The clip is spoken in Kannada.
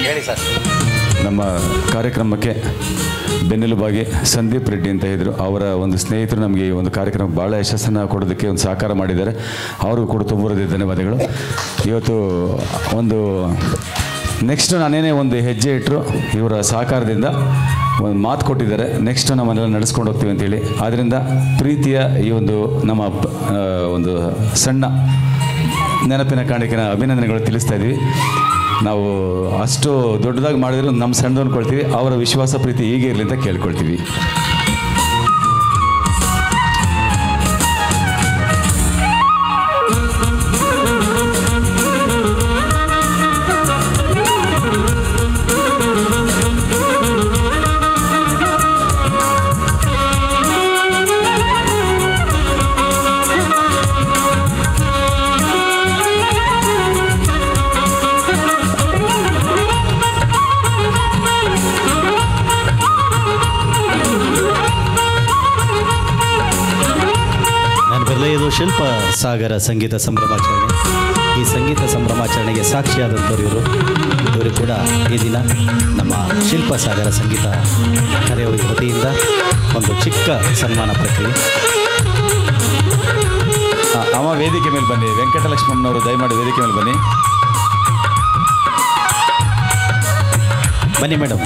ಹೇಳಿ ಸರ್. ನಮ್ಮ ಕಾರ್ಯಕ್ರಮಕ್ಕೆ ಬೆನ್ನೆಲುಬಾಗಿ ಸಂದೀಪ್ ರೆಡ್ಡಿ ಅಂತ ಇದ್ದರು. ಅವರ ಒಂದು ಸ್ನೇಹಿತರು ನಮಗೆ ಈ ಒಂದು ಕಾರ್ಯಕ್ರಮ ಭಾಳ ಯಶಸ್ಸನ್ನು ಕೊಡೋದಕ್ಕೆ ಒಂದು ಸಹಕಾರ ಮಾಡಿದ್ದಾರೆ. ಅವ್ರಿಗೂ ಕೂಡ ತುಂಬ ಧನ್ಯವಾದಗಳು. ಇವತ್ತು ಒಂದು ನೆಕ್ಸ್ಟ್ ನಾನೇನೇ ಒಂದು ಹೆಜ್ಜೆ ಇಟ್ಟರು ಇವರ ಸಹಕಾರದಿಂದ ಒಂದು ಮಾತು ಕೊಟ್ಟಿದ್ದಾರೆ. ನೆಕ್ಸ್ಟ್ ನಮ್ಮನ್ನೆಲ್ಲ ನಡೆಸ್ಕೊಂಡು ಹೋಗ್ತೀವಿ ಅಂತೇಳಿ. ಆದ್ದರಿಂದ ಪ್ರೀತಿಯ ಈ ಒಂದು ನಮ್ಮ ಒಂದು ಸಣ್ಣ ನೆನಪಿನ ಕಾಣಿಕೆನ ಅಭಿನಂದನೆಗಳು ತಿಳಿಸ್ತಾ ಇದ್ದೀವಿ. ನಾವು ಅಷ್ಟು ದೊಡ್ಡದಾಗಿ ಮಾಡಿದ್ರು ನಮ್ಮ ಸಣ್ಣದು ಅಂದ್ಕೊಳ್ತೀವಿ. ಅವರ ವಿಶ್ವಾಸ ಪ್ರೀತಿ ಹೀಗೆ ಇರಲಿ ಅಂತ ಕೇಳ್ಕೊಳ್ತೀವಿ. ಇದು ಶಿಲ್ಪ ಸಾಗರ ಸಂಗೀತ ಸಂಭ್ರಮಾಚರಣೆ. ಈ ಸಂಗೀತ ಸಂಭ್ರಮಾಚರಣೆಗೆ ಸಾಕ್ಷಿಯಾದಂಥವ್ರು ಇವರು ಕೂಡ ಈ ದಿನ ನಮ್ಮ ಶಿಲ್ಪ ಸಾಗರ ಸಂಗೀತ ಕರೆಯುವ ವತಿಯಿಂದ ಒಂದು ಚಿಕ್ಕ ಸನ್ಮಾನ ಪ್ರಕ್ರಿಯೆ. ಅಮ್ಮ ವೇದಿಕೆ ಮೇಲೆ ಬನ್ನಿ. ವೆಂಕಟಲಕ್ಷ್ಮಮ್ಮನವರು ದಯಮಾಡಿ ವೇದಿಕೆ ಮೇಲೆ ಬನ್ನಿ. ಬನ್ನಿ ಮೇಡಮ್.